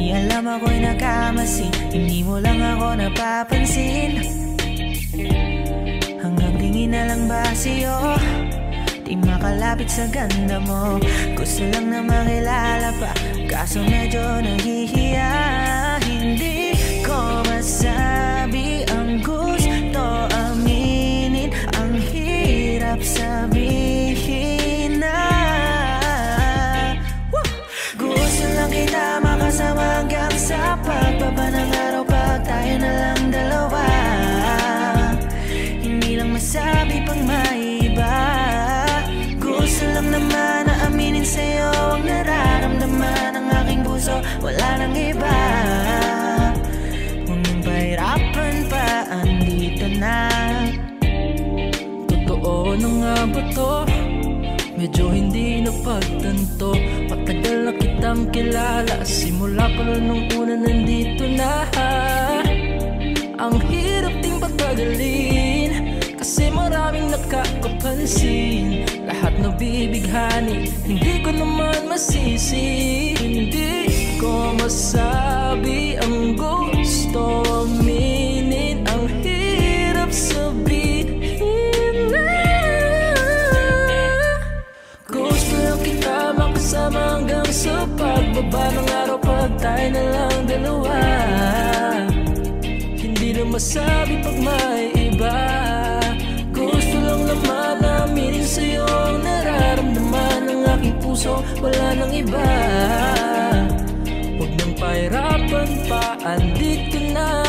Di alam ako'y nakamasi, hindi mo lang ako napapansin. Hanggang tingin na lang ba sa'yo, di makalapit sa ganda mo. Gusto lang na makilala pa, kaso medyo nahihiya. Hindi ko masabi ang gusto aminin, ang hirap sabihin na. Gusto lang kita makasama hanggang sa pagbaba ng araw, pag tayo na lang dalawa. Hindi lang masabi pang maiba. Gusto lang naman na aminin sa'yo ang nararamdaman ng aking puso, wala nang iba. Huwag nang pahirapan pa, andito na. Totoo na nga ba to? Medyo hindi napagtanto. Matagal na kitang kilala, simula pa nung una nandito na. Ang hirap ding patagalin, kasi maraming nakakapansin. Lahat nabibighani, hindi ko naman masisi. Hindi ko masabi ang gusto aminin, ang hirap sabihin na. Gusto lang kita makasama hanggang sa pagbaba ng araw, pag tayo na lang dalawa. Hindi na masabi pag may iba. Gusto lang naman aminin sa'yo ang nararamdaman ng aking puso, wala nang iba. Huwag nang pahirapan pa, andito na.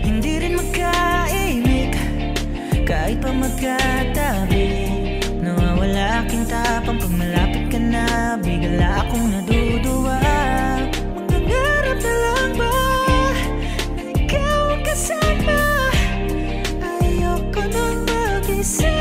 Hindi rin magkaimik, kahit pa magkatabi. Nawawala aking tapang pag malapit ka na, bigla akong naduduwa. Mangangarap na lang ba na ikaw ang kasama? Ayoko nang mag-isa.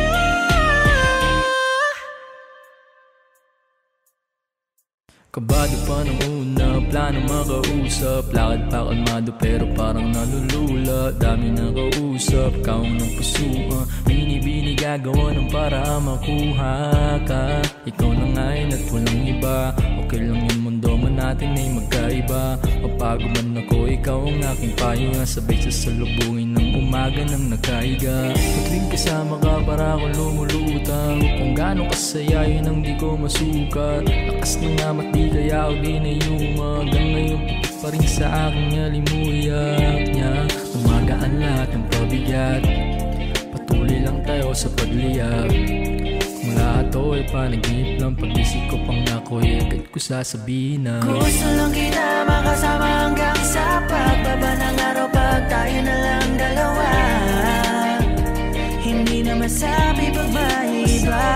Kabado pa nung una, plano makausap. Lakad pa kalmado pero parang nalulula. Dami na kausap, kaong ng pusuan. Binibini gagawa ng para makuha ka. Ikaw na ngayon at walang iba. Okay lang yung mundo man natin ay magkaiba. Mapagod man ako, ikaw ang aking pahinga. Sabay sasalubungin ng umaga ng nagkaiga. Tuwing kasama ka para akong lumulutang. Kung gaano kasaya yun ang di ko masukat. Lakas ng amat di kaya ako di na yuma. Hanggang ngayon pitik pa rin sa aking alimuyak niya. Umagaan lahat ng pabigat, patuloy lang tayo sa pagliyab. Kung lahat to ay panaginip lang, pag-isip ko pang ako'y agad ko sasabihin na. Gusto lang kita makasama hanggang sa pagbaba ng araw, pag tayo na lang dalawa. Hindi na masabi pag may iba.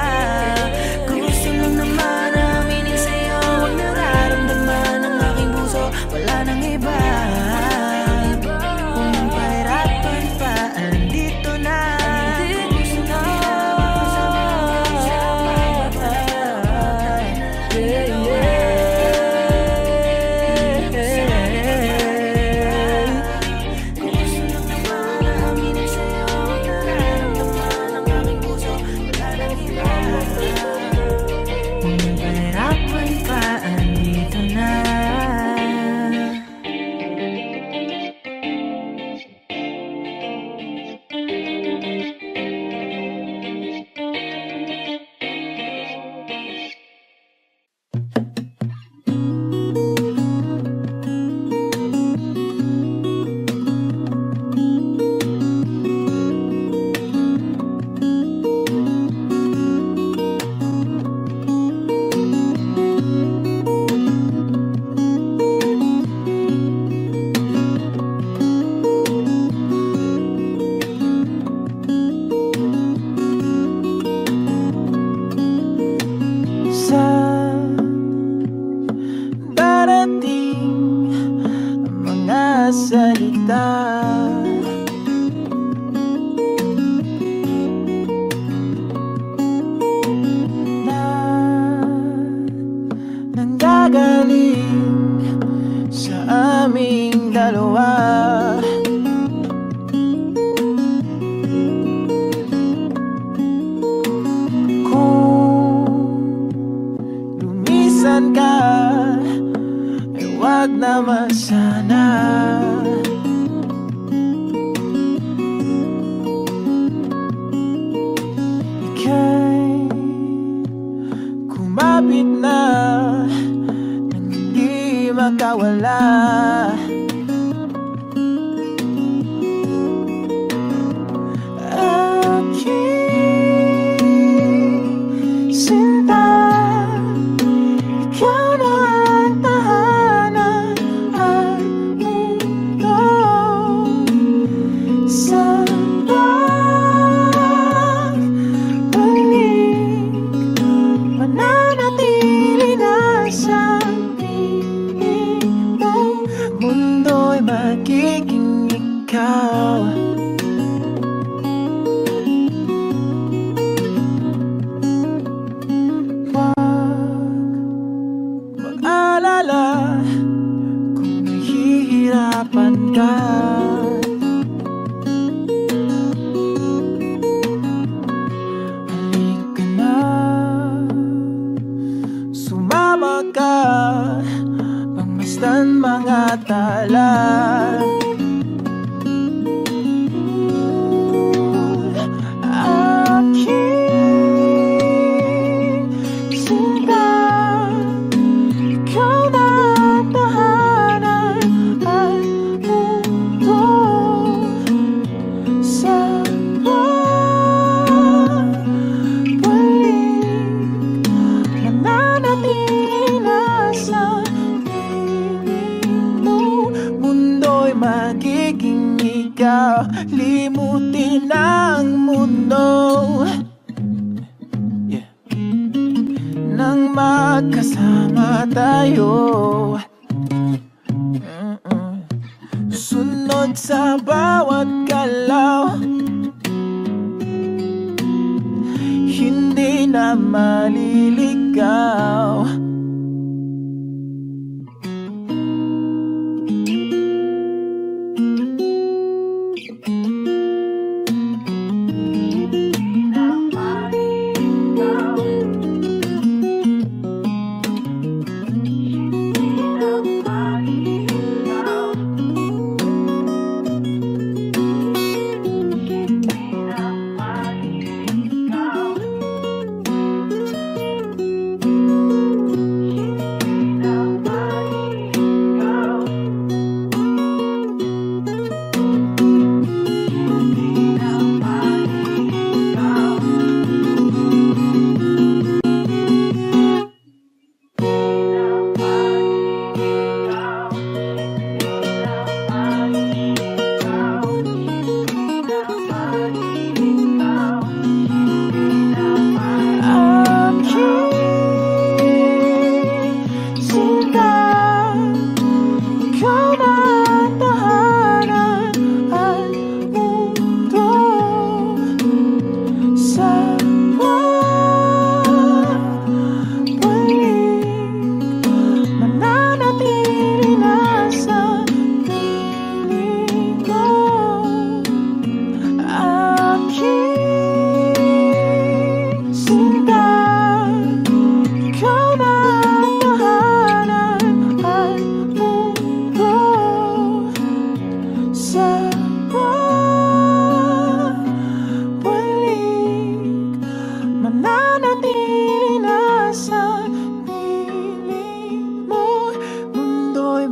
Gusto lang naman aminin sa'yo ang nararamdaman ng aking puso, wala nang iba. Huwag nang pahirapan pa, andito na. Gusto lang kita makasama hanggang sa pagbaba ng araw, pag tayo na lang dalawa. Gusto lang naman aminin sa'yo ang nararamdaman ng aking puso, wala nang iba. Huwag nang pahirapan pa, andito na. Sa darating mga salita, na nanggagaling sa aming dalawa. Kung lumisan ka, ay wag naman sana. Ika'y kumapit na nang hindi makawala. Magiging ikaw. Huwag mag-alala kung nahihirapan ka. Halika na, sumama ka, pangmasdan mga tala. Magiging ikaw, limutin ang mundo, yeah. Nang magkasama tayo, sunod sa bawat galaw, hindi na maliligaw.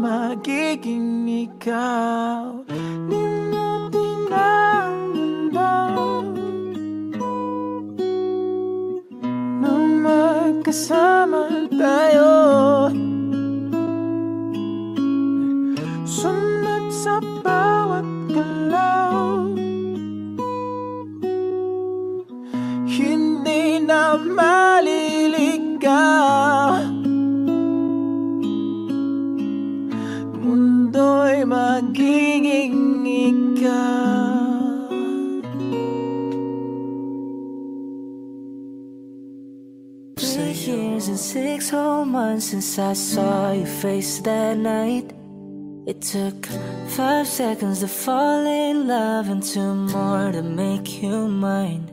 Magiging ikaw, limutin ang mundo, nang magkasama tayo, sunod sa bawat galaw, hindi na maliligaw. Mundo'y magiging ikaw. 3 years and 6 whole months since I saw your face that night. It took 5 seconds to fall in love and 2 more to make you mine.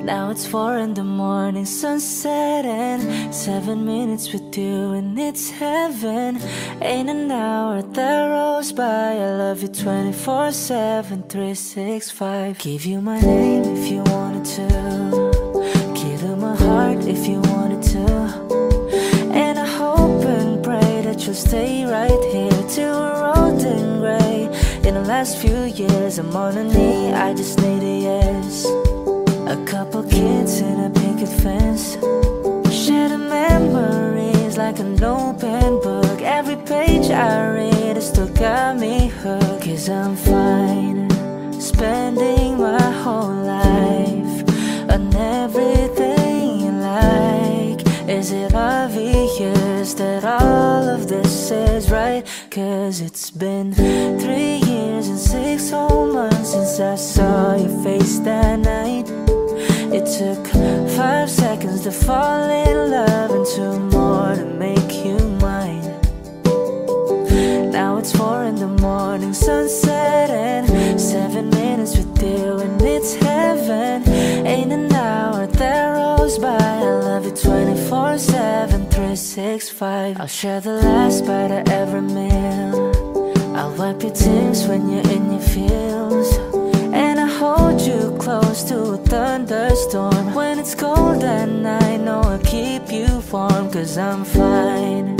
Now it's 4 in the morning, sunset, and 7 minutes with you, and it's heaven. Ain't an hour that rolls by. I love you 24/7, 365. Give you my name if you wanted to, give you my heart if you wanted to, and I hope and pray that you'll stay right here till we're old and gray. In the last few years, I'm on a knee, I just need a yes. A couple kids in a picket fence, share the memories like an open book. Every page I read has still got me hooked. 'Cause I'm fine, spending my whole life on everything you like. Is it obvious that all of this is right? 'Cause it's been 3 years and 6 whole months since I saw your face that night. It took 5 seconds to fall in love and 2 more to make you mine. Now it's 4 in the morning, sunset, and 7 minutes with you, and it's heaven. Ain't an hour that rolls by. I love you 24/7, 365. I'll share the last bite of every meal. I'll wipe your tears when you're in your feels, and I hold you close to a thunderstorm. When it's cold at night, no, I'll keep you warm. 'Cause I'm fine,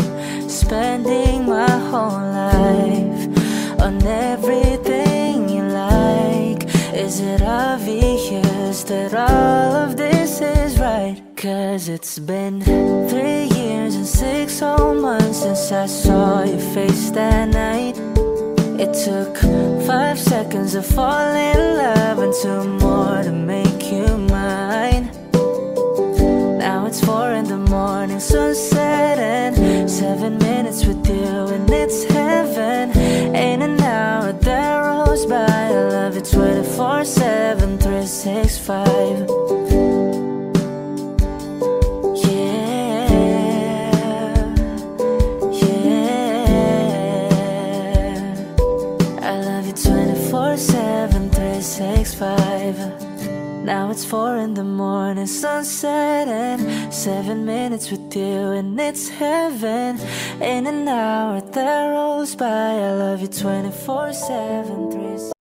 spending my whole life on everything you like. Is it obvious that all of this is right? 'Cause it's been 3 years and 6 whole months since I saw your face that night. It took 5 seconds to fall in love and 2 more to make you mine. Now it's 4 in the morning, sunset, and 7 minutes with you, and it's heaven. Ain't an hour that rolls by. I love you 24/7, 365. Now it's 4 in the morning, sunset, and 7 minutes with you, and it's heaven. In an hour that rolls by. I love you 24/7, 365.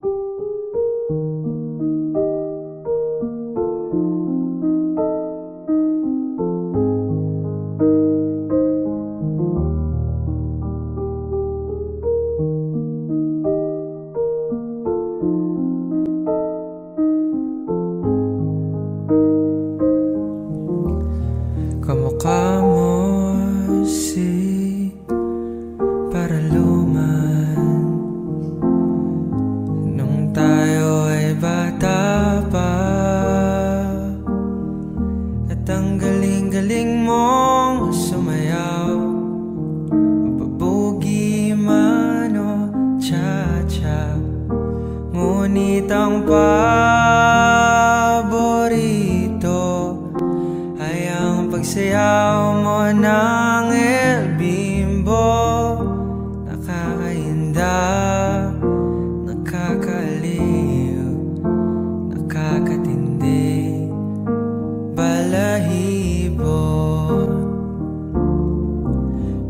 Kamukha mo si Paraluman nung tayo ay bata pa, at ang galing-galing mong sumayaw, mapabugi man o cha-cha. Ngunit ang paborito ay ang pagsayaw mo ng El Bimbo. Nakakainda, nakakaliw, nakakatindi, balahibo.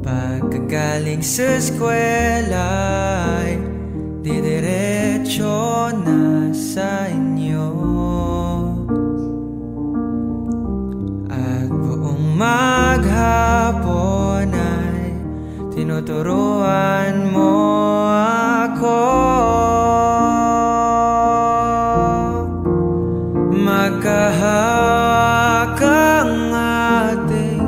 Pagkagaling sa eskwela ay didiretso na sa inyo, at buong maghapon ay tinuturuan mo ako. Magkahawak ang ating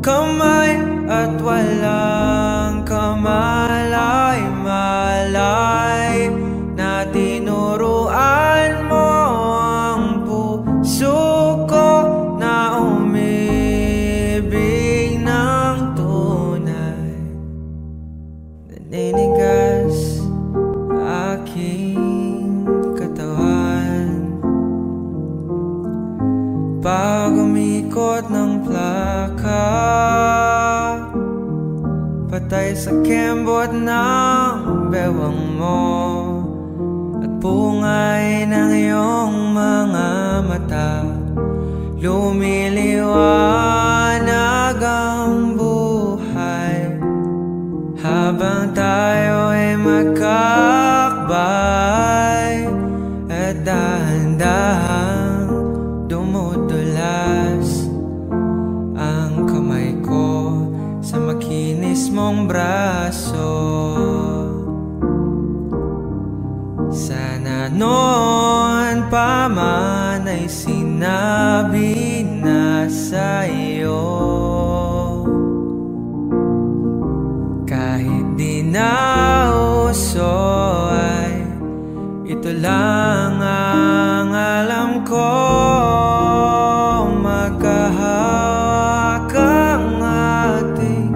kamay at walang kamalay-malay, na tinuruan mo ang puso ko na umibig ng tunay. Naninigas aking katawan pag umikot ng plaka, patay sa kembot ng bewang mo at pungay ng iyong mga mata. lumiliwanag ang buhay habang tayo ay magkakbay at dahan-dahang dumudulas ang kamay ko sa makinis mong braso. Sana noon pa man ay sinabi na sa'yo, kahit di na uso ay ito lang ang alam ko. Magkahawak ang ating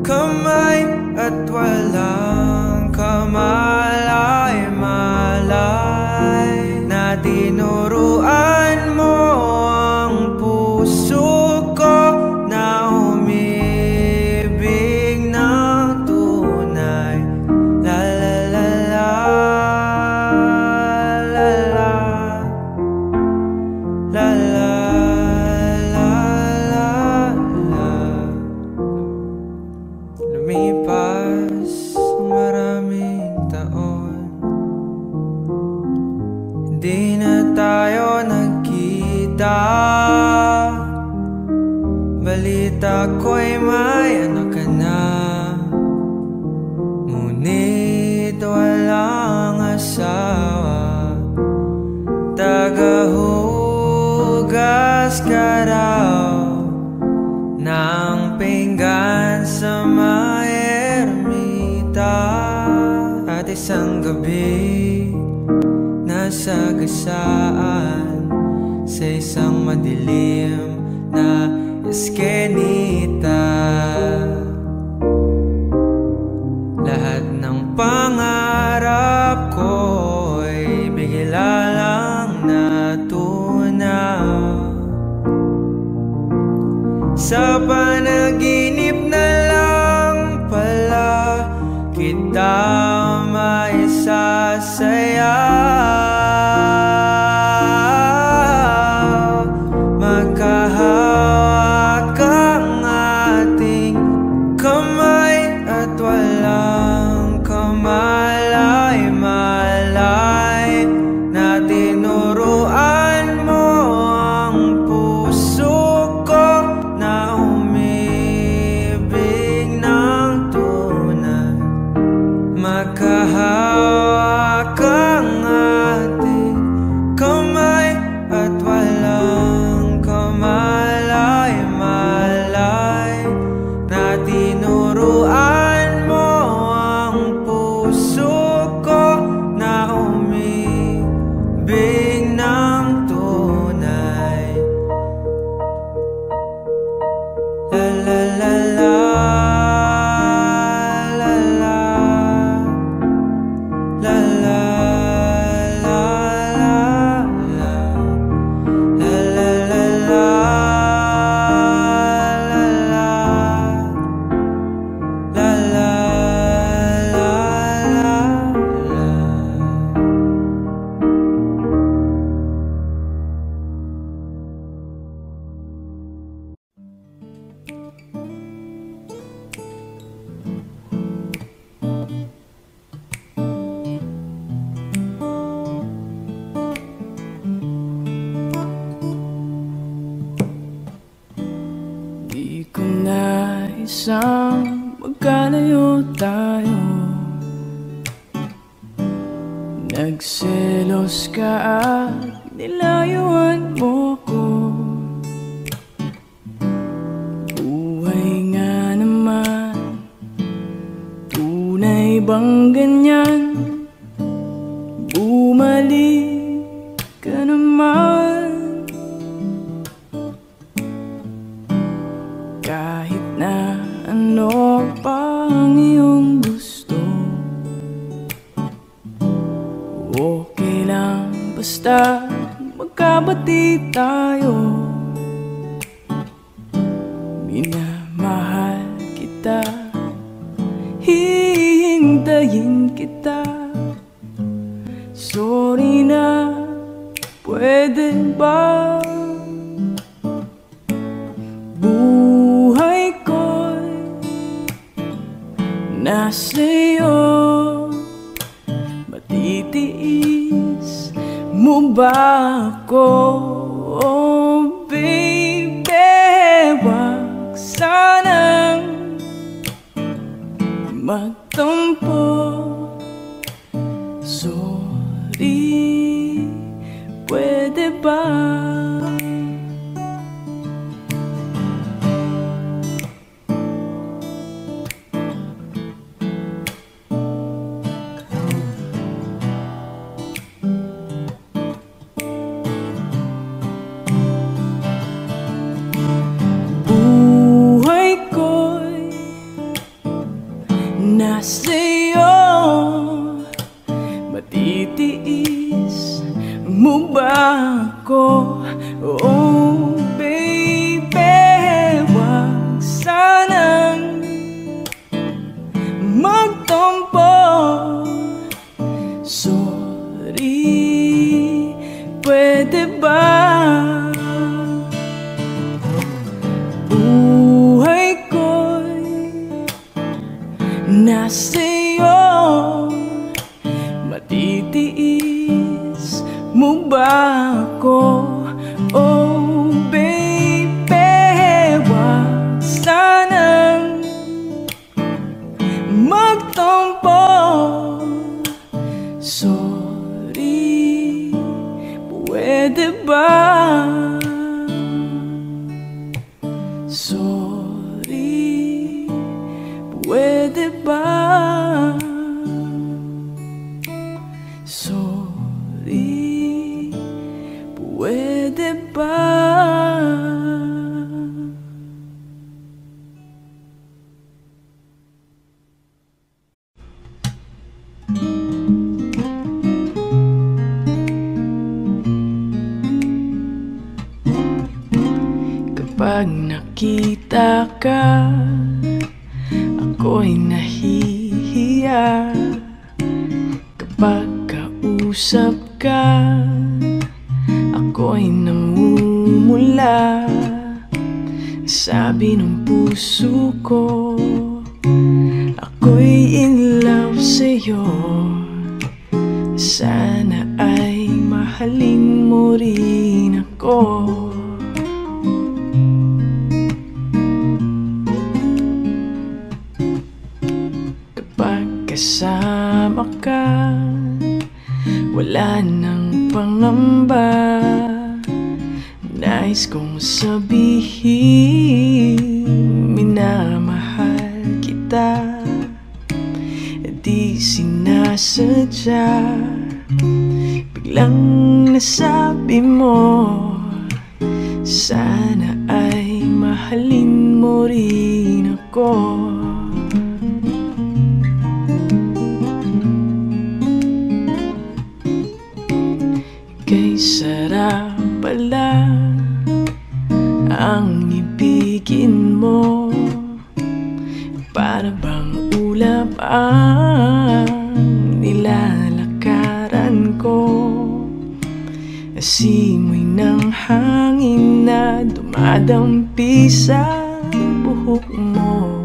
kamay at walang kamalay-malay na tinuruan mo ang puso ko na umibig ng tunay. La la la la la la la la la la. Lumipas ang maraming taon, hindi na tayo nagkita. Balita ko'y may anak ka na, ngunit walang asawa. Tagahugas ka raw ng pinggan sa may ermita, at isang gabi nasa gasaan sa isang madilim na eskenita. Lahat ng pangarap ko'y bigla lang natunaw. Sa panaginip na lang pala kita maisasayaw. Magkahawak ang ating kamay at walang kamalay-malay na tinuruan mo ang puso ko na umibig ng tunay. Magkahawak ang ating kamay at walang kamalay-malay na tinuruan mo ang puso ko na umibig ng tunay. La la la la la la la la la la la la la Di ko na isang magkalayo tayo. Nagselos ka at nilayuan mo ko. Buhay nga naman, tunay bang ganyan? Bumalik ka naman. Kahit na ano pa ang iyong gusto, okay lang basta magkabati tayo. Minamahal kita, hihintayin kita. Sorry na, pwede ba nasa'yo. Matitiis mo ba ako? Oh baby, wag sanang magtampo. Sorry, pwede ba? Nasa'yo, matitiis mo ba ako? Oh baby, wag sanang magtampo. Sorry, pwede ba? Nasa'yo, matitiis mo ba ako? Oh baby, wag sanang magtampo. Sorry, pwede ba? Sorry, pwede ba? Sorry, pwede ba? Kapag nakita ka, ako'y nahihiya. Kapag kausap ka, ako'y namumula. Sabi ng puso ko, ako'y in love sa'yo. Sana ay mahalin mo rin ako. Kasama ka, wala nang pangamba. Nais kong sabihin, minamahal kita. Di sinasadya, biglang nasabi mo, sana ay mahalin mo rin ako. Kay sarap pala ang ibigin mo, para bang ulap ang nilalakaran ko. Simoy ng hangin na dumadampi sa buhok mo,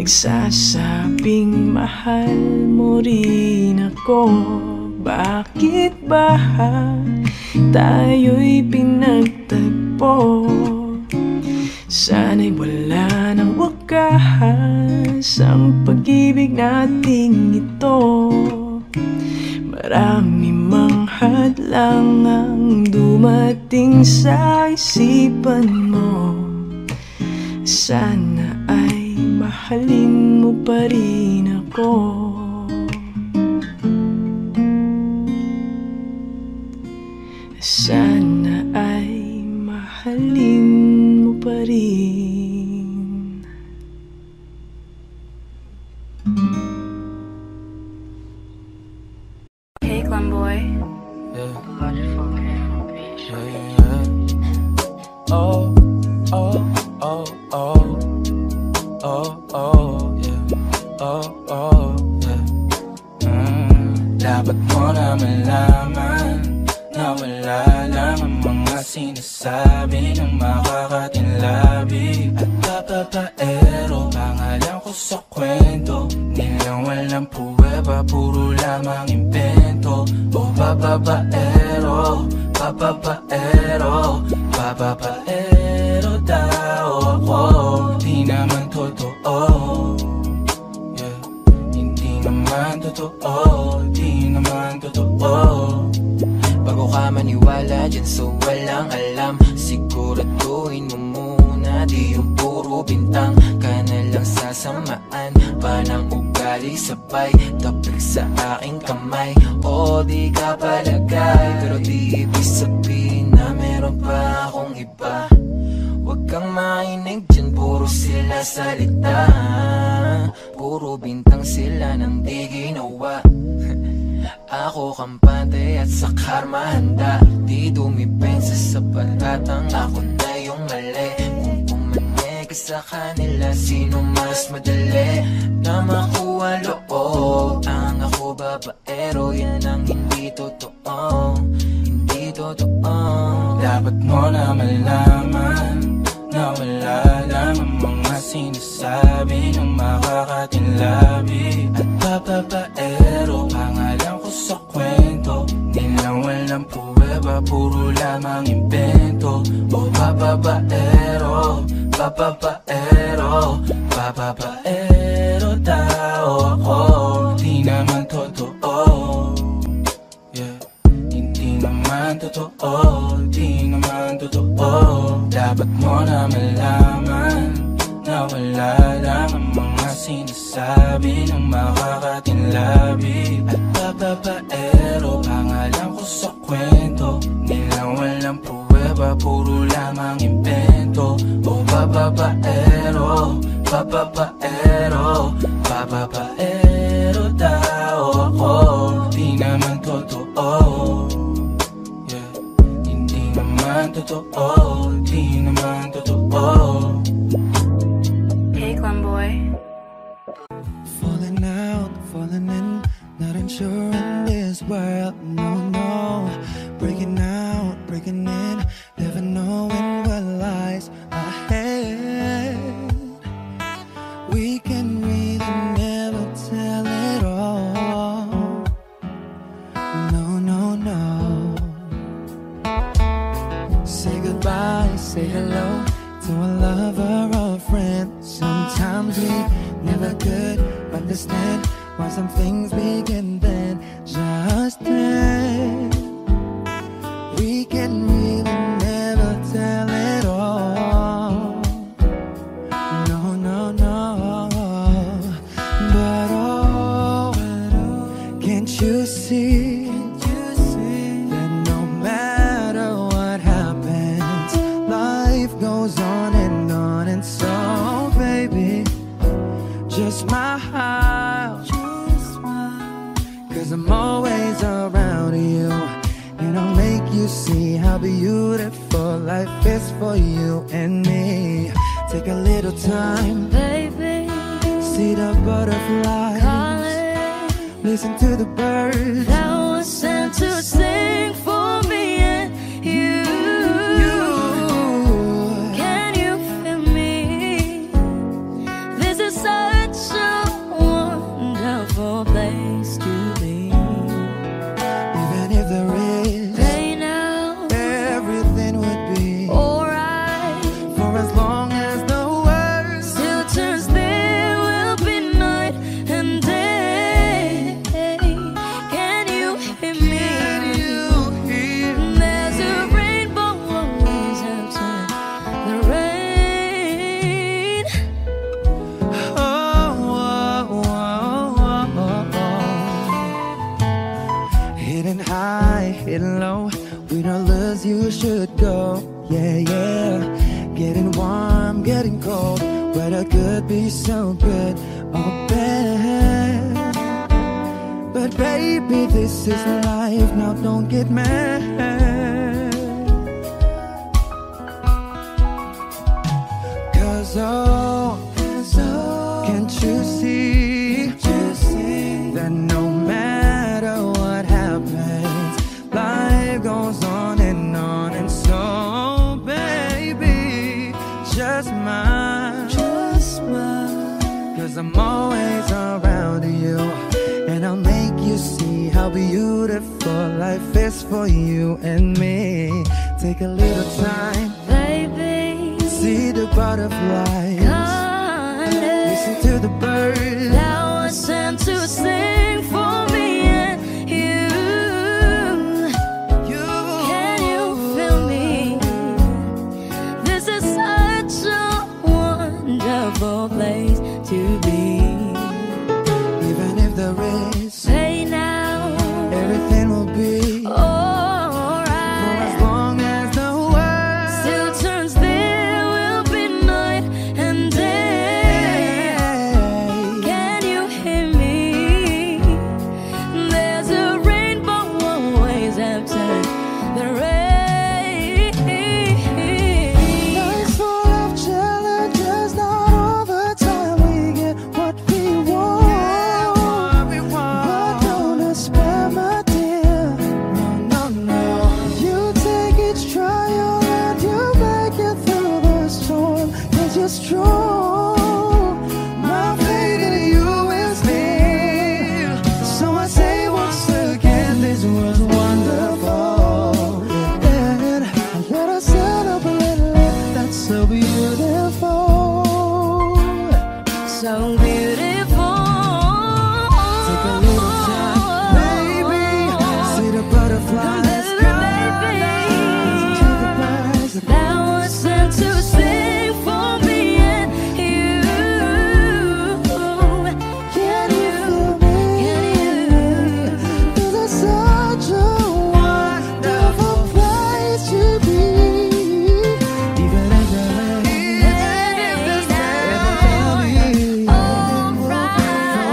nagsasabing mahal mo rin ako. Bakit ba tayo'y pinagtagpo? Sana'y wala nang wakas ang pag-ibig nating ito. Marami mang hadlang ang dumating sa isipan mo. Sana ay mahalin mo pa rin ako. Sana ay mahalin mo pa rin. Hey, Glenboy. Yeah. Oh, oh, oh, oh, oh, oh, yeah. Oh, oh, yeah. Dapat mo na malaman na wala lang ang mga sinasabi ng makakatinlabi. At papapaero, pangalan ko sa kwento. prueba, puro lamang invento. O bababaero, bababaero, bababaero daw ako. Di naman totoo, yeah. Hindi naman totoo, di naman totoo. Bago ka maniwala dyan so walang alam, siguraduhin mo muna di yung puro bintang ka na lang sasamaan pa ng ugali sabay tapik sa aking kamay. O di ka palagay pero di ibig sabihin na meron pa akong iba. Huwag kang mainig dyan, puro sila salita, puro bintang sila nang di ginawa. Ako kampante at sa karma handa, di dumipensa sa patatang ako na yung mali. Kung pumanig ka sa kanila, sino mas madali na makuha loob? Ang ako babaero, yan ang hindi totoo, hindi totoo. Dapat mo na malaman na wala lang ang mga sinasabi ng makakatinlabi. At bababaero, pangalan ko sa kwento, nilang walang pruweba, puro lamang invento. O bababaero, bababaero, bababaero daw ako. Di naman totoo, yeah. Hindi naman totoo, di naman totoo. Dapat mo na malaman na wala lang ang mga sinasabi ng makakatinlabi. At bababaero, pangalan ko sa kwento, nilang walang pruweba, puro lamang invento. O bababaero, bababaero, bababaero daw ako. Di naman totoo, yeah. Hindi naman totoo, di naman totoo. Hey, Clem boy. Falling out, falling in, not unsure in this world, no, no. Breaking out, breaking in, never knowing what lies ahead. We can really never tell it all, no, no, no. Say goodbye, say hello to a lover or a friend. Sometimes we never could understand why some things begin then, just then. We can really never tell it all, no, no, no. But oh, can't you see that no matter what happens, life goes on, and so baby, just smile, cause I'm always around you, and I'll make you see how beautiful life is for you and me. Take a little time, baby, see the butterflies, calling, listen to the birds that was sent to sing for me and you. Can you feel me? This is such a wonderful place to be. Even if there is Right now, everything would be alright. for as long as the world Still turns, there will be night and day. Can you hear me? you hear. There's a rainbow always after the rain. Hidden high, hidden low, we don't lose, you should go. Yeah, yeah. Getting warm, getting cold, weather could be so good or bad. But baby, this is life, now don't get mad. Cause oh, can't you see that no matter what happens, life goes on, and so baby, just smile, cause I'm always around you, and I'll life is for you and me. Take a little time, baby. See the butterflies, listen to the birds that was sent to sing for me and you. Can you feel me? This is such a wonderful place to be. Even if there is pain now, everything will be alright. For as long as the world still turns, there will be night and day. Can you hear me? There's a rainbow always after the rain. Life's full of challenges, not all the time we get what we want. But don't despair, my dear. No, no, no. You take each trial and you make it through the storm. 'Cause you're strong. My faith in you is near. So I say once again, this was wonderful. And let us set up a little light that's so beautiful. So beautiful. Take a little time, baby. See the butterflies. Listen to the birds that was sent to sing for me and you. Can you feel me? This is such a wonderful place to be. Even if there is everything will be for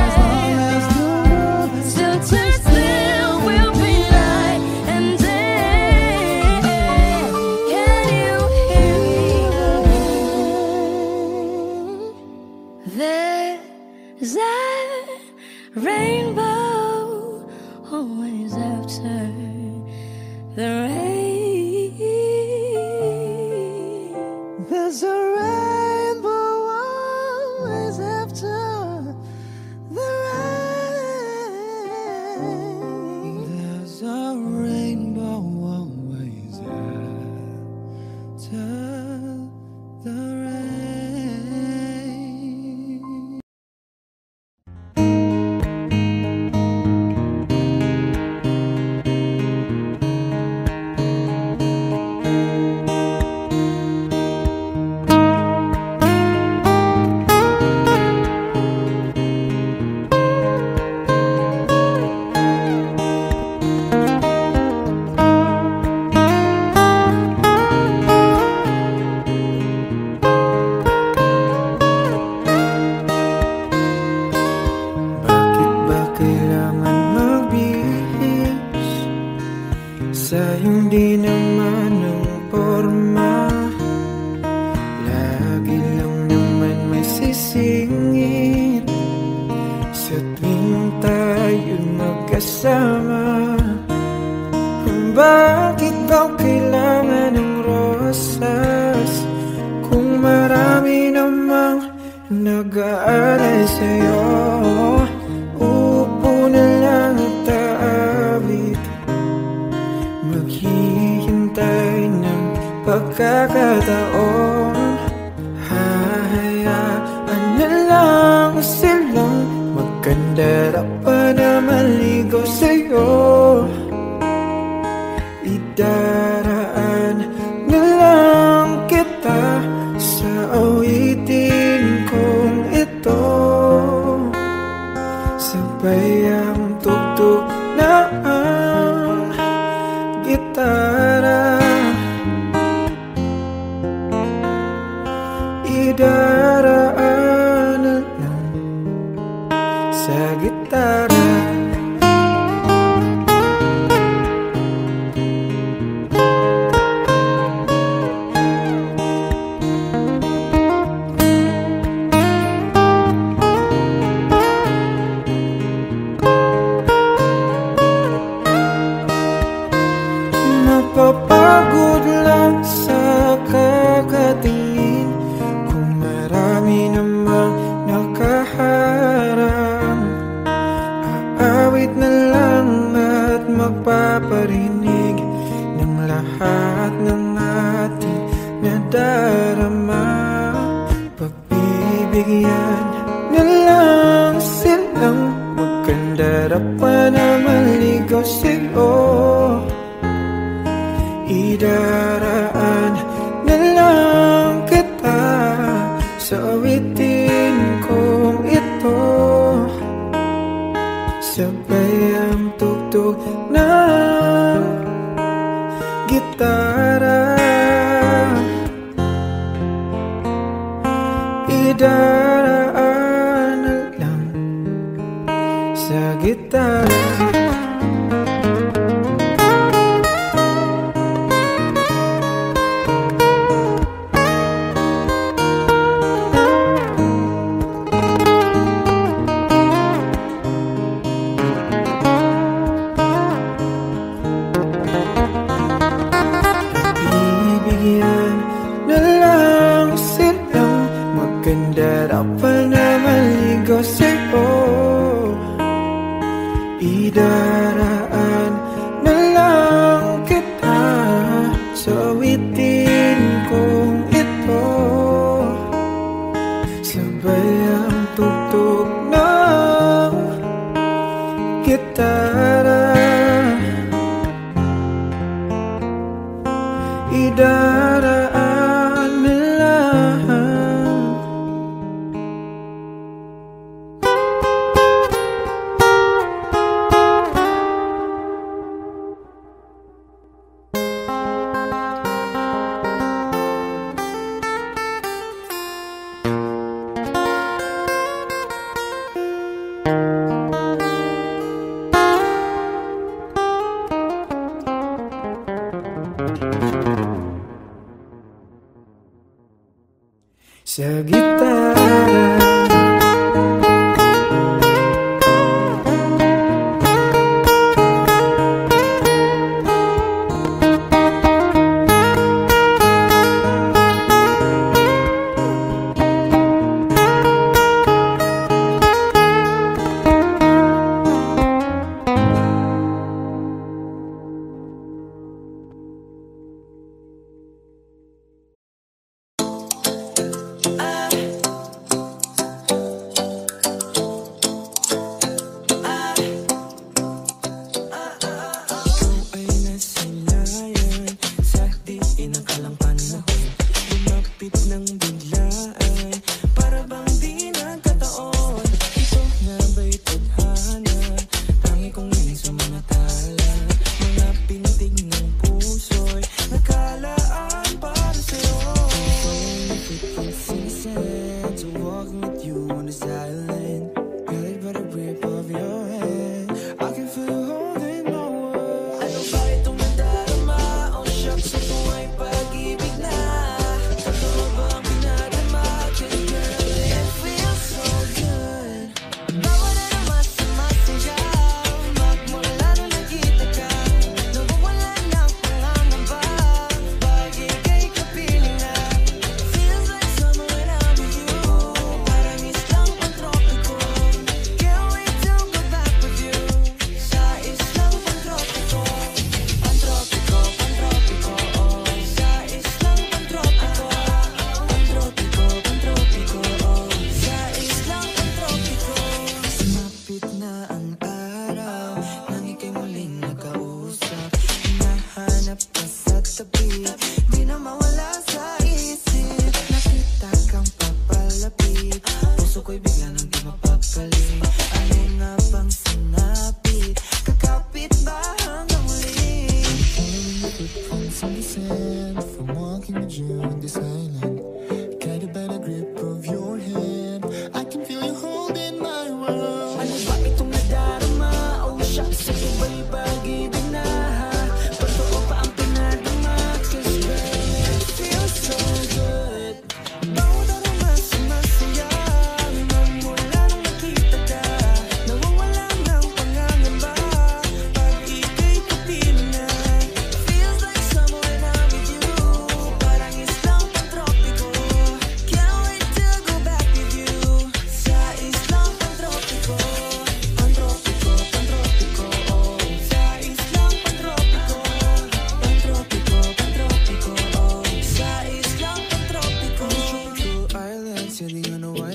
as long as the world still turns, there will be night and day. Can you hear me? There's a rainbow always after the rain. There's a rainbow always after the rain. There's a rainbow always after the rain. Bakit ba kailangan magbihis sa hindi naman ng porma? Lagi lang naman may sisingit sa tuwing tayo magkasama. Bakit ba kailangan ng rosas kung marami namang nag-aalay sa'yo? Upo na lang at aawit, maghihintay ng pagkakataon. Hahayaan na lang silang magkandara pa na maligaw sa'yo. Idaraan na lang kita sa awitin kong ito. Sabay ang tugtog na ang gitara. Idaraan na lang sa gitara. Mapapagod lang sa kakatingin kung marami namang nakaharang. Bibigyan na lang silang magkanda pa na maligaw sa'yo. Idaraan na lang kita sa awitin kong ito. Sabay ang tugtog ng gitara. Idaraan na lang sa gitara. Bibigyan na lang silang maganda pa na maligaw sa'yo. Idaraan na lang kita sa awitin kong ito. Sabay ang tugtog ng gitara. Idaraan na lang. Sa gitara.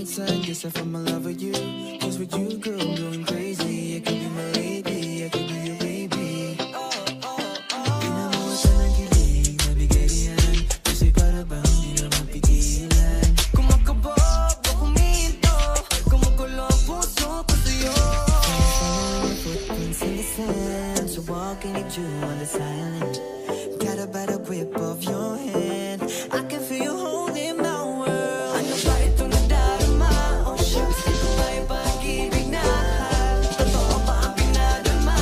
inside, guess I found my love with you. Cause with you, girl, I'm going crazy. I could be my lady, I could be your baby. Di na mawala ng kilig, nabigay. Kasi para bang di na mapigilan. Kumakabog o huminto, kumukulo ang puso ko sa'yo. Footprints in the sand, so walking with you on the silent. Got a better grip of your hand. I can feel you holding my world. Ano ba itong nadarama? Oh shucks, di ko ba yung pag-ibig na? Totoo ba ang pinadama?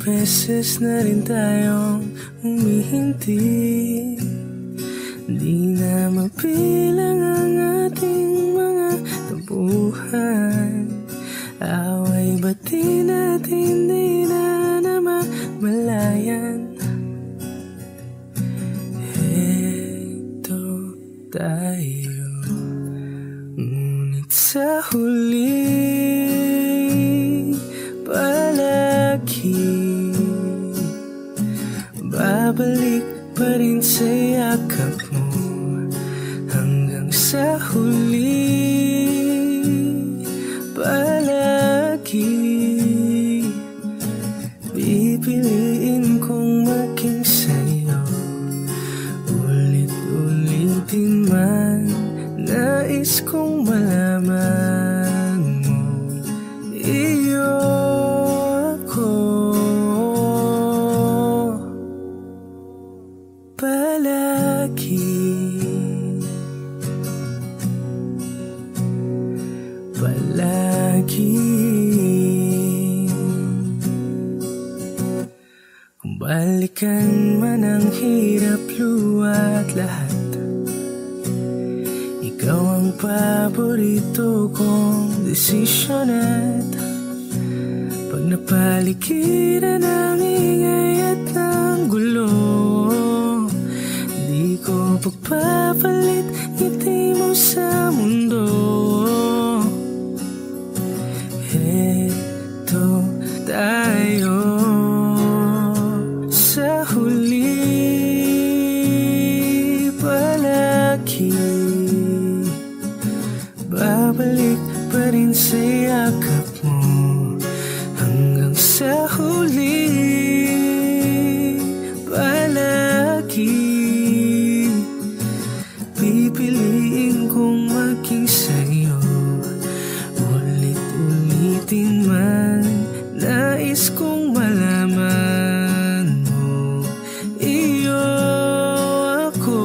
beses na rin tayong humihinti, di na mapilang ang ating mga tampuhan. Away ba't di natin di na namamalayan? Heto tayo, ngunit sa huli palagi babalik pa rin sa yakap mo. Hanggang sa huli palagi pipiliin kong maging sa'yo. Ulit-ulitin man nais kong malaman mo, iyo ako palagi. Palagi. Kung balikan man ang hirap, luwa't lahat, ikaw ang paborito kong desisyon. At pag napaligiran ng ingay at ng gulo, di ko pagpapalit ngiti mo sa mundo. Heto tayo sa huli palagi, babalik pa rin sa yakap mo. Hanggang sa huli palagi pipiliin kong maging sa'yo. Ulit-ulitin man nais kong malaman mo, iyo ako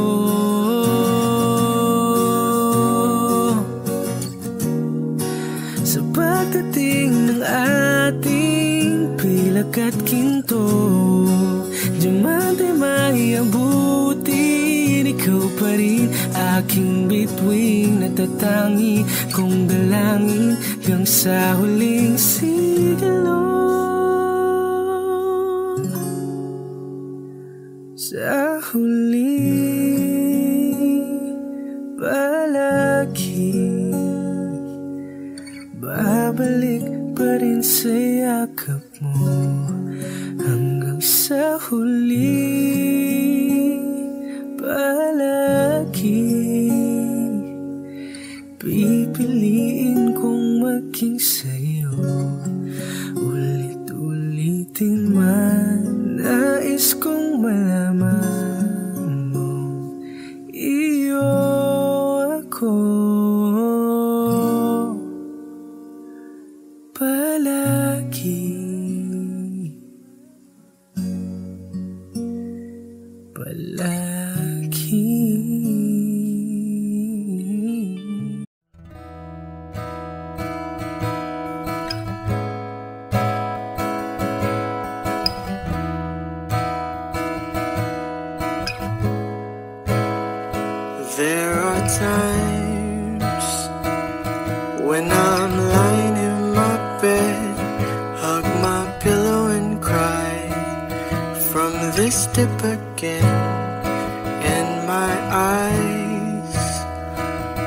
sa pagdating ng ating pilak at ginto. Diamante may abutin, ikaw pa rin aking bituin, natatangi kong dalangin hanggang sa huling sigalon. Sa huli palagi babalik pa rin sa yakap mo. Hanggang sa huli palagi pipiliin kong maging sa'yo. Ulit-ulitin man nais kong malaman mo, iyo ako palagi. Palagi. There are times when I'm lying in my bed, hug my pillow and cry from this dip again. And my eyes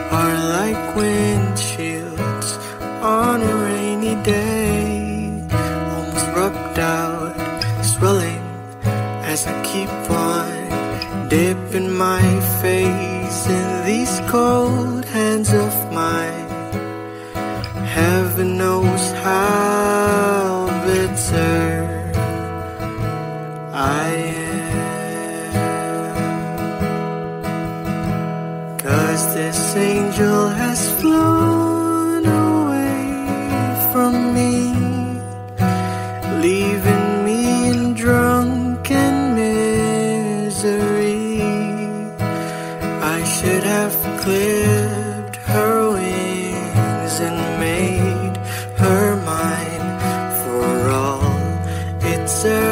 are like windshields on a rainy day, almost rubbed out, swelling as I keep on dipping my face in these cold hands of mine. Heaven knows how bitter I am, 'cause this angel has flown away from me, leaving me in drunken misery. I should have clipped her wings and made her mine for all it's ever.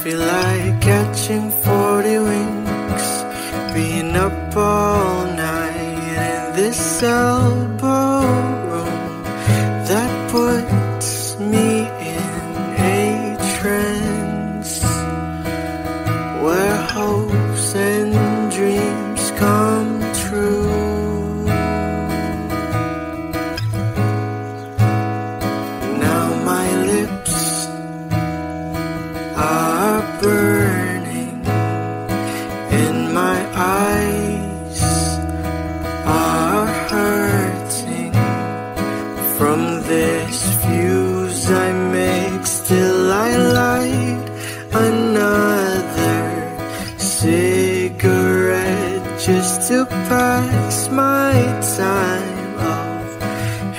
feel like catching 40 winks, being up all night in this elbow room that puts me in a trance, where hopes and dreams come true. Now my lips are burning and my eyes are hurting from this fuse I make. Still I light another cigarette just to pass my time off.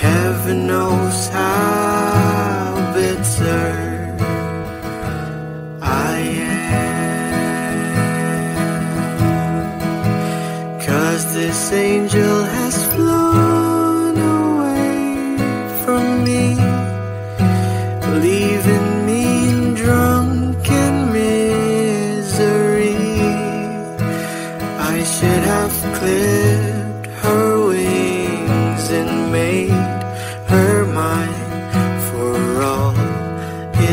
Heaven knows how bitter I am, 'cause this angel has flown away from me, leaving me in drunken misery. I should have clipped her wings and made her mine for all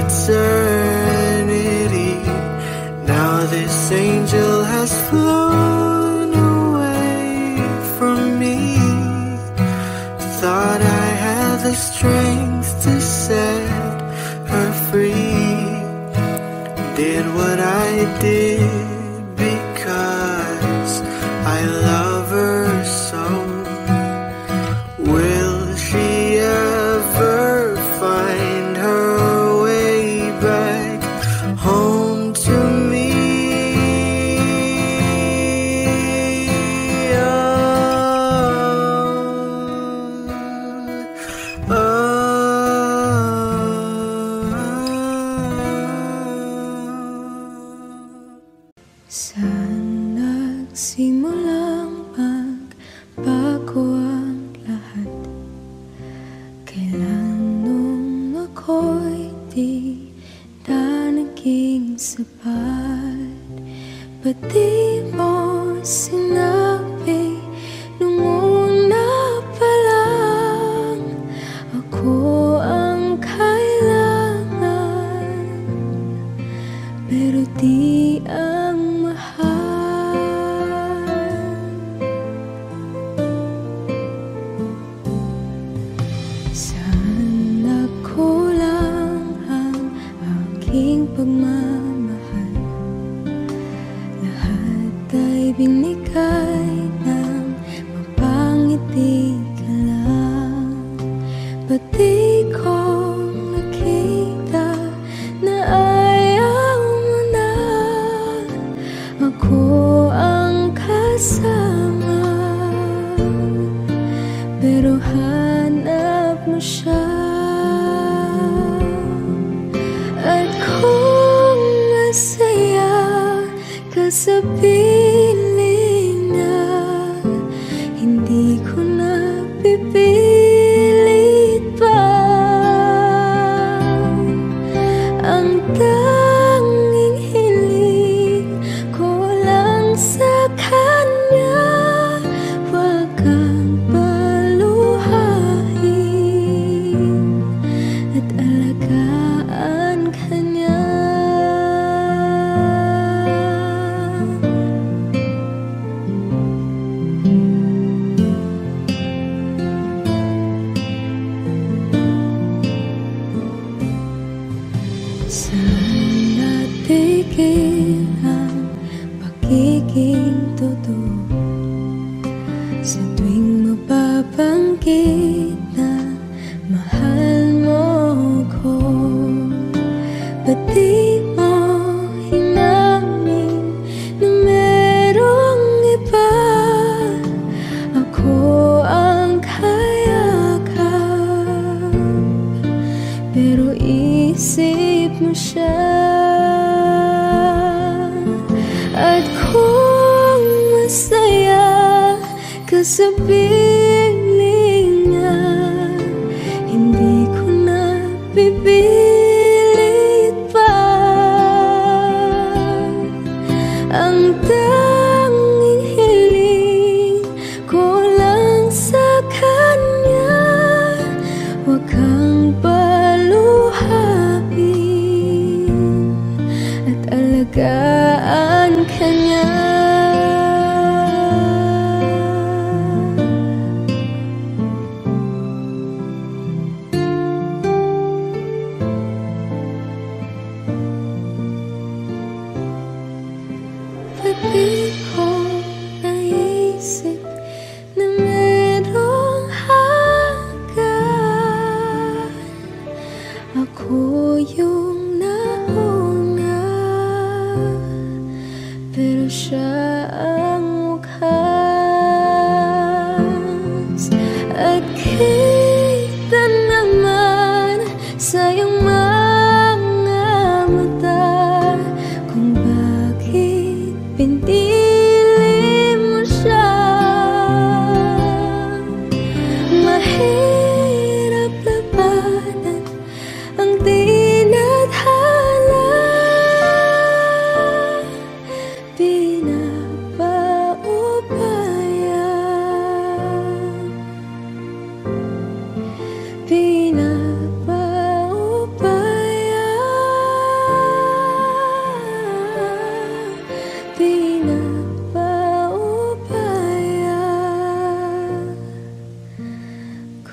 eternity. Now this angel has flown away from me. Thought I had the strength to set her free. Did what I did because I love her so. Will she ever find her way back home to me? Saan nagsimulang magbago ang lahat? Kailan nung ako'y di na naging sapat? Ba't di mo sinabi nung una pa lang ako ang kailangan, pero di ang pagmamahal. Lahat ay binigay ng mapangiti ka lang. Ba't di ko nakita na ayaw mo na ako ang kasama, pero hanap mo siya. At kung masaya ka sa piling niya, hindi ko na pipilit pa. Ang tanging hiling ko lang sa kanya, wag kang paluhain at alagaan ka niya. Saan natigil ang pagiging totoo sa tuwing mapapanggit na mahal mo ko? Ba't di mo hinamin na merong iba? Ako ang kayakap, pero isip mo siya. At kung masaya ka sa piling niya, hindi ko na pipilit pa. alagaan ka niya. Pag-ibig ko naisip na merong hanggan, ako yung nauna, pero siya ang wakas. At kita naman sa iyong mga mata kung bakit pinili mo siya. Mahirap labanan ang tinadhana,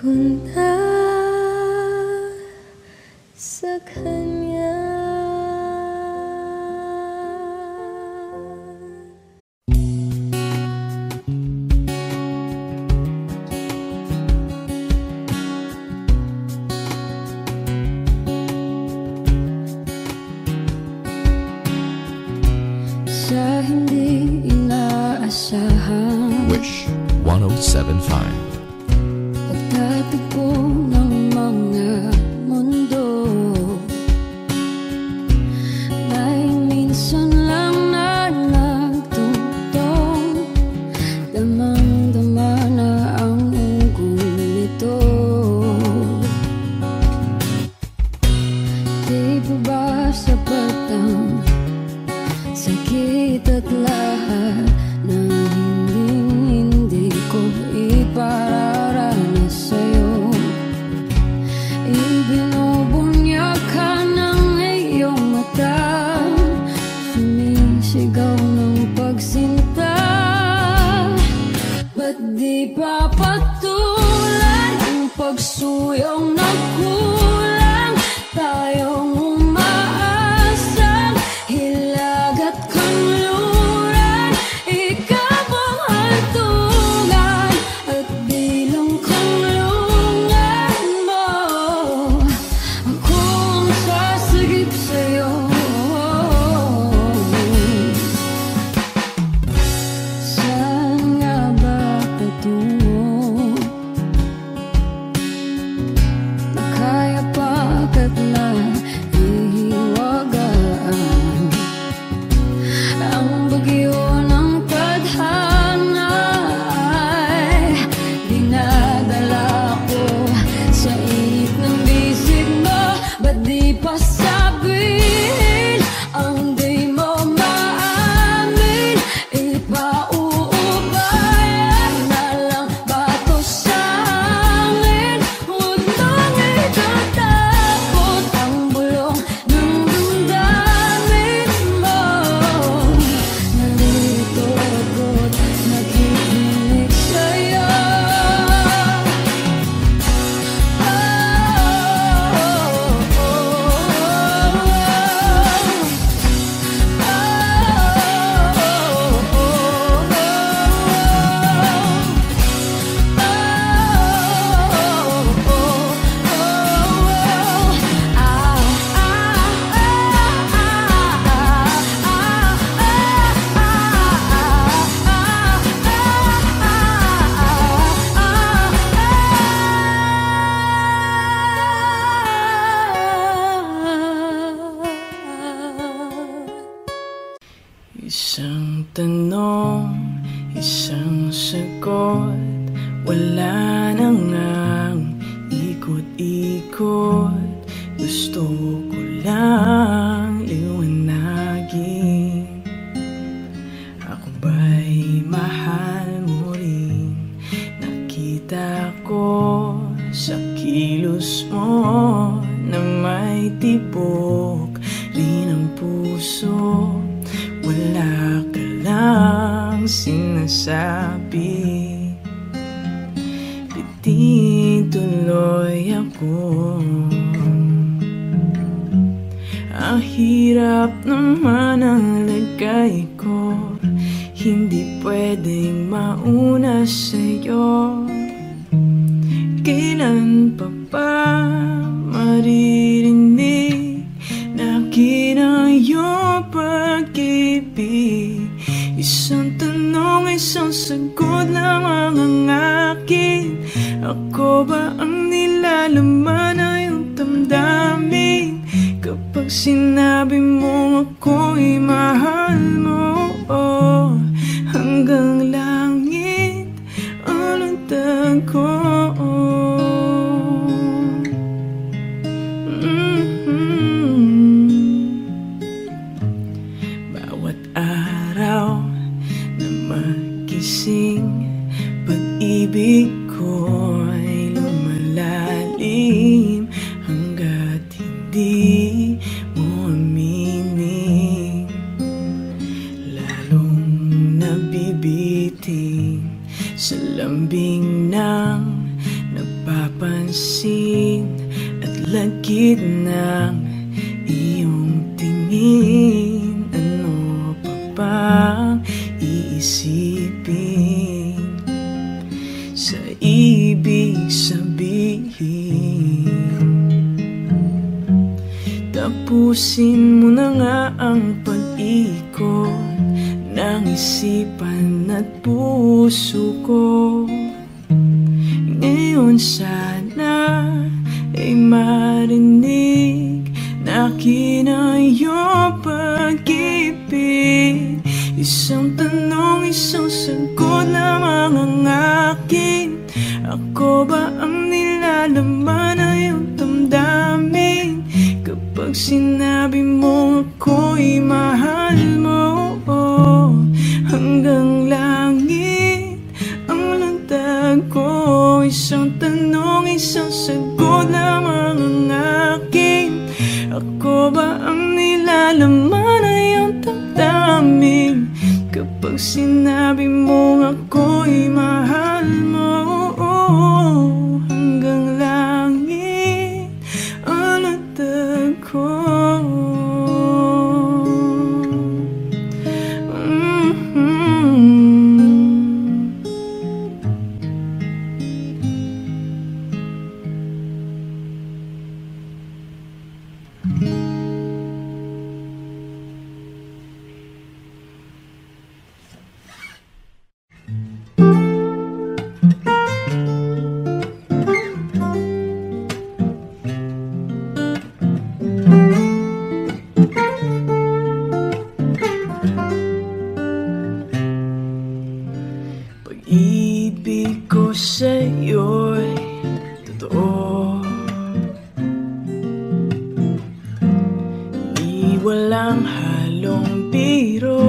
kung nasa kanya. Sa hindi inaasahan Wish 1075 pagtatagpo ng mga mundo, may minsan lang na nagtutong, damang-dama na ang ugol nito. Di ba ba sapat ang sakit at lahat ng hindi ko ipararanas sa'yo? Ibinubunya ka ng iyong mata, sumisigaw ng pagsinta. Ba't di pa patulan ang pagsuyong na kulang? Tayong umaasang hilag at kanluran, ikaw ang hantungan at bilang kanlungan mo. Ako ang sasagip sa'yo. Saan nga ba patungo? Na kaya pagkat na ihiwagaan ang bagyo ng tadhana ay dinadala ko sa init ng bisig mo. Ba't di pa sabihin ang di mo maamin? Ipauubayan na lang ba to sa amin? Huwag nang itatakot ang bulong ng damdamin mo. Narito ako't nakikinig sa'yo. Isang tanong, isang sagot, wala na ngang ikot-ikot. Gusto ko lang liwanagin, ako ba'y mahal mo rin? Nakita ko sa kilos mo na may tibok rin ang puso. nasabi, bitin tuloy ako. Ang hirap naman ang lagay ko, hindi pwedeng mauna sa'yo. Kailan pa ba maririnig na akin ang iyong pag-ibig? Isang tanong, isang sagot lamang ang akin. Ako ba ang nilalaman na iyong damdamin? Kapag sinabi mo ako'y mahal mo, oh, hanggang langit ang lantad ko. Bawat araw na magising, pag-ibig ko'y lumalalim hanggat hindi mo aminin. Lalong nabibiting sa lambing ng napapansin at lagid ng iyong tingin. Ano pa bang iisipin sa ibig sabihin? Tapusin mo na nga ang pag-ikot ng isipan at puso ko. Ngayon sana ay marinig na akin ang iyong pag-ibig. Isang tanong, isang sagot lamang ang akin. Ako ba ang nilalaman na iyong damdamin? Kapag sinabi mo ako'y mahal mo, oh, hanggang langit ang lantad ko. Isang tanong, isang sagot lamang ang akin. Ako ba ang nilalaman na iyong damdamin? Kapag sinabi mo ako'y mahal mo, oh, hanggang langit ang lantad ko. Pag-ibig ko sa'yo'y totoo, di walang halong biro.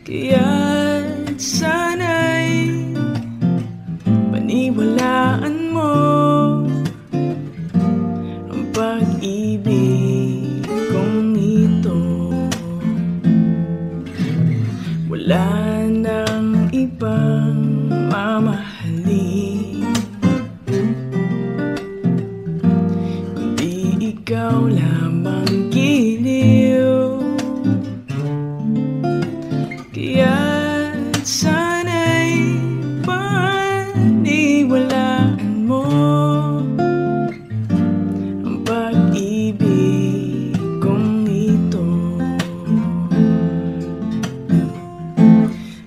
Kaya't sana'y paniwalaan mo ang pag-ibig kong ito. Wala nang ibang mamahalin kundi ikaw lamang giliw. Kaya't sana'y paniwalaan mo ang pag-ibig kong ito.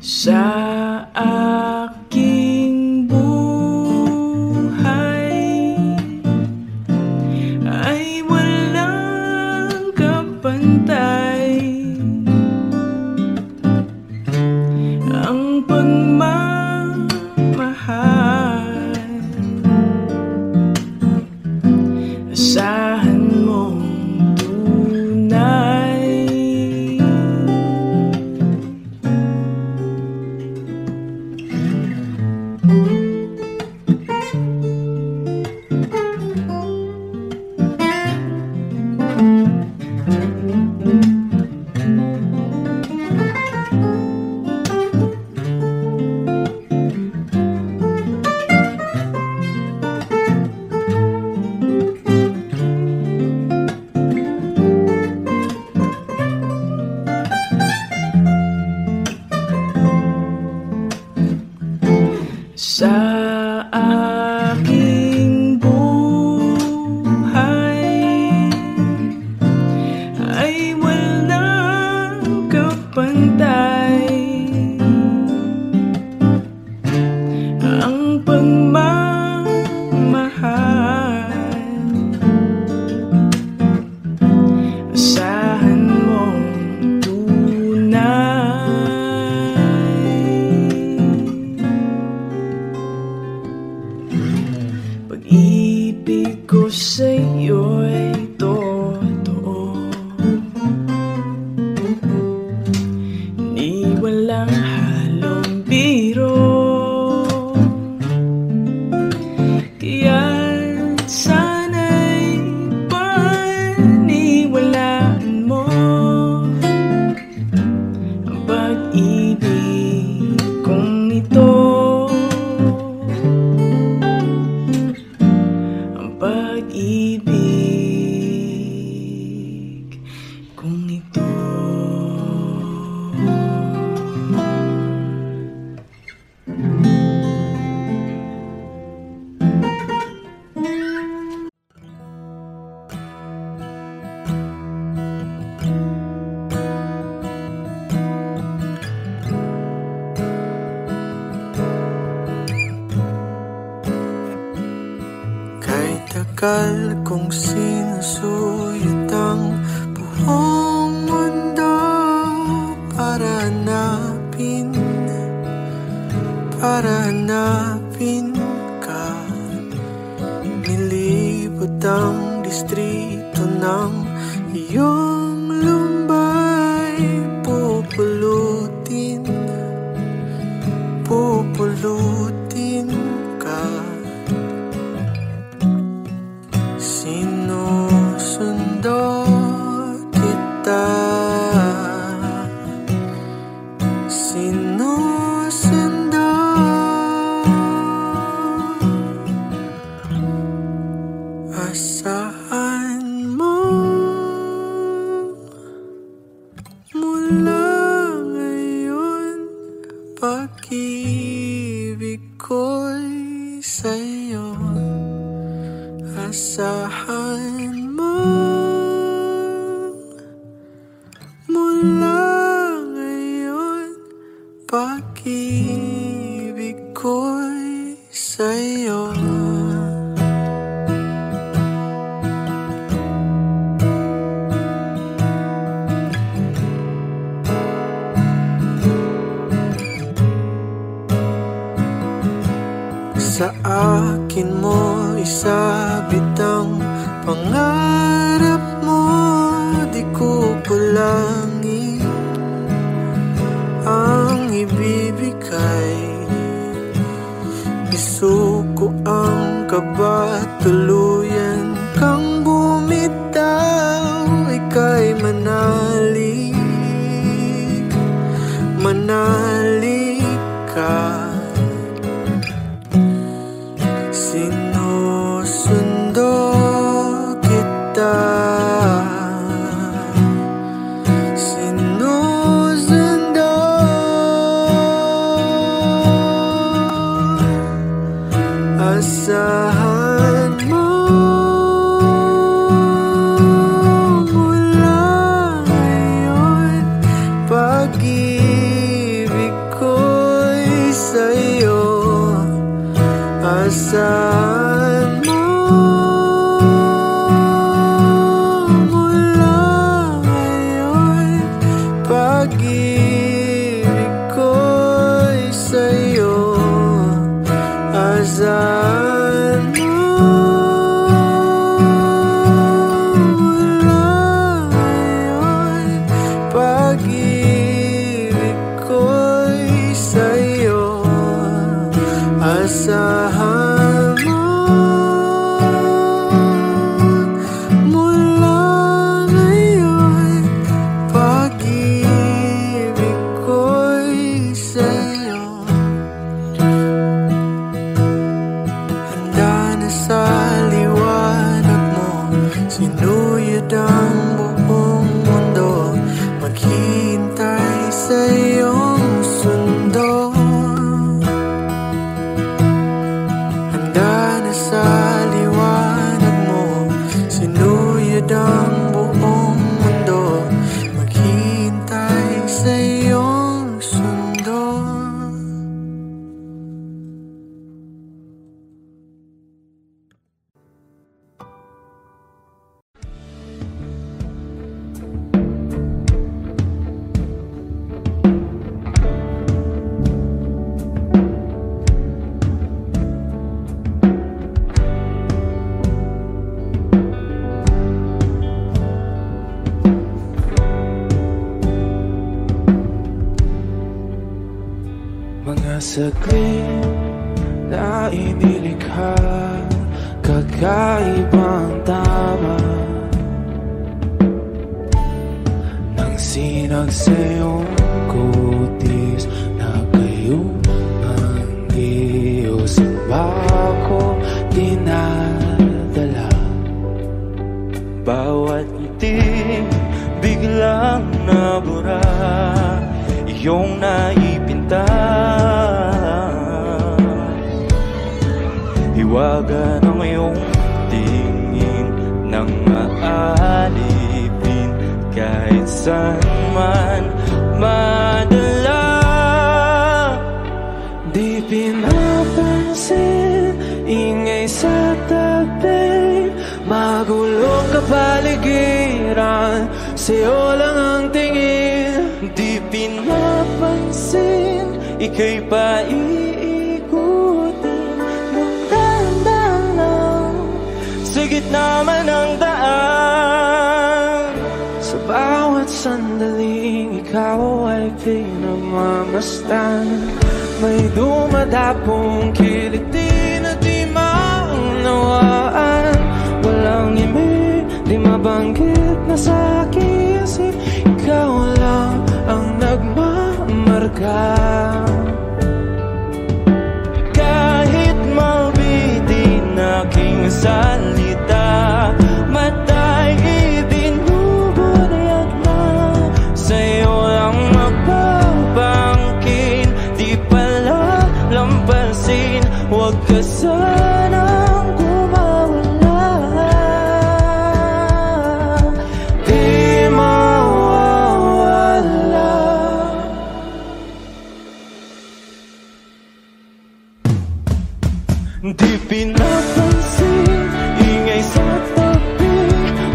Sa aking buhay ay walang kapantay ang pagmamahal. Asahan mong tunay. matagal kong sinusuyot ang buong mundo para hanapin ka. Nilibot ang distrito ng iyong lumbay, pupulutin ka. Sinusundo kita, sinusundo. Asahan mo mula ngayon, pag-ibig ko'y sa'yo. Asahan mo mula ngayon, pag-ibig ko'y sa'yo. Sa akin mo isabit ang pangarap mo, di ko pulangin ang ibibigay. Isuko ang kaba, tuluyan kang bumitaw. Ika'y manalig ka. Sinusundo kita, sinusundo. Asahan mo mula ngayon, pag-ibig ko'y sa'yo. Asahan mo mula ngayon, pag-ibig ko'y sa'yo. Asahan mo mula ngayon, pag-ibig ko'y sa'yo. Asahan mo mula ngayon, pag-ibig ko'y sa'yo. Handa na sa liwanag mo, sinuyod ang buong mundo, maghihintay sa iyong sundo. Sa liwanag mo, sinuyod ang buong mundo, maghihintay sa iyong sundo. Mga saglit na inilikha, kakaibang tama nang sinag sa iyong kutis na kayong ang Diyos ba ko dinadala. Bawat ngiti biglang nabura, iyong naipinta. Hiwaga ng iyong tingin nang maalipin, kahit saan man madala. Di pinapansin ingay sa tabi, Magulong kapaligiran, sa'yo lang ang tingin. Di pinapansin, ika'y paiikutin ng dahan-dahan lang sa gitna man ng daan. Sa bawat sandaling ikaw ay pinagmamasdan. May dumadapong kiliti na di maunawaan. Walang ibig, di mabanggit na sa aking isip. Ikaw lang ang nagmamarka. Kahit mabitin aking salita, matay ibinubunayag na sa'yo lang magbabangkin. Di pala lampasin, huwag ka sanang kumawala. Di mawawala. Di pinapansin, ingay sa tabi,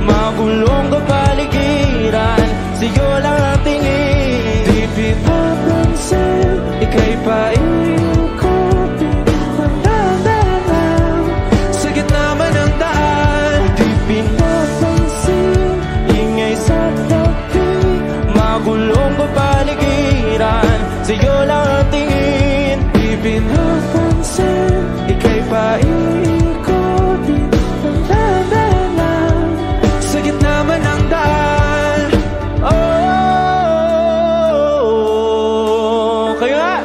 magulong kapaligiran, sa'yo lang ang tingin. Di pinapansin, ika'y paikutin ng dahan-dahan sa gitna man ng daan. Di pinapansin, ingay sa tabi, magulong kapaligiran, sa'yo lang ang tingin. Di pinapansin, ika'y paikutin ng dahan-dahan sa gitna man ng daan. Oh, kaya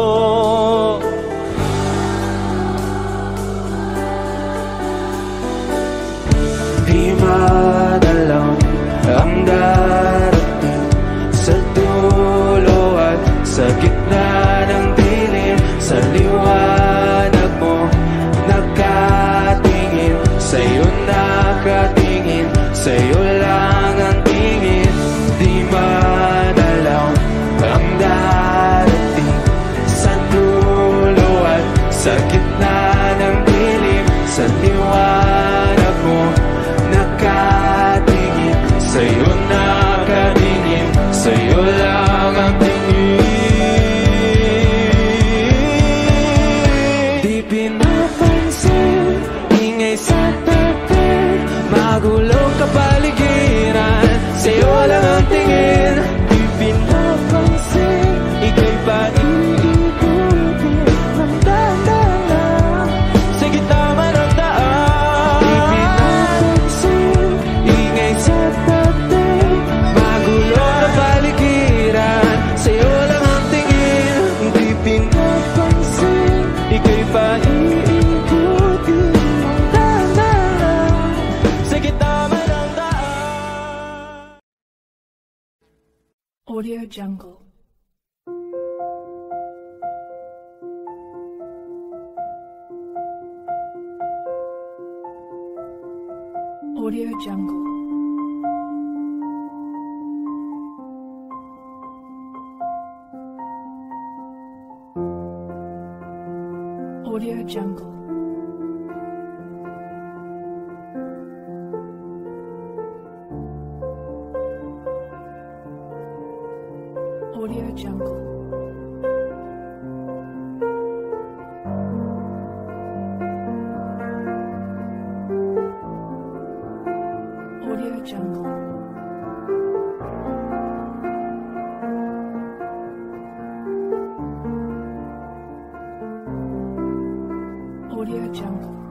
oh, di madalaw ang darating sa dulo at sa gitna ng dilim. Sa liwanag mo nakatingin, sa'yo nakatingin, sa'yo lang ang tingin. Di madalaw ang darating sa dulo at sa gitna ng dilim. Sa liwanag mo nakatingin, sa'yo nakatingin, sa'yo lang ang tingin. Di pinapansin, ingay sa tabi, magulong kapaligiran, sa'yo lang ang tingin. di pinapansin, ika'y paiikutin ng dahan-dahan sa gitna man ng daan. Di pinapansin, Ingay sa tabi, magulong kapaligiran, sa'yo lang ang tingin. di pinapansin, ika'y paiikutin ng dahan-dahan sa gitna man ng daan. Audio Jungle. Audio Jungle. Audio Jungle. Audio Jungle. Audio Jungle. Audio Jungle.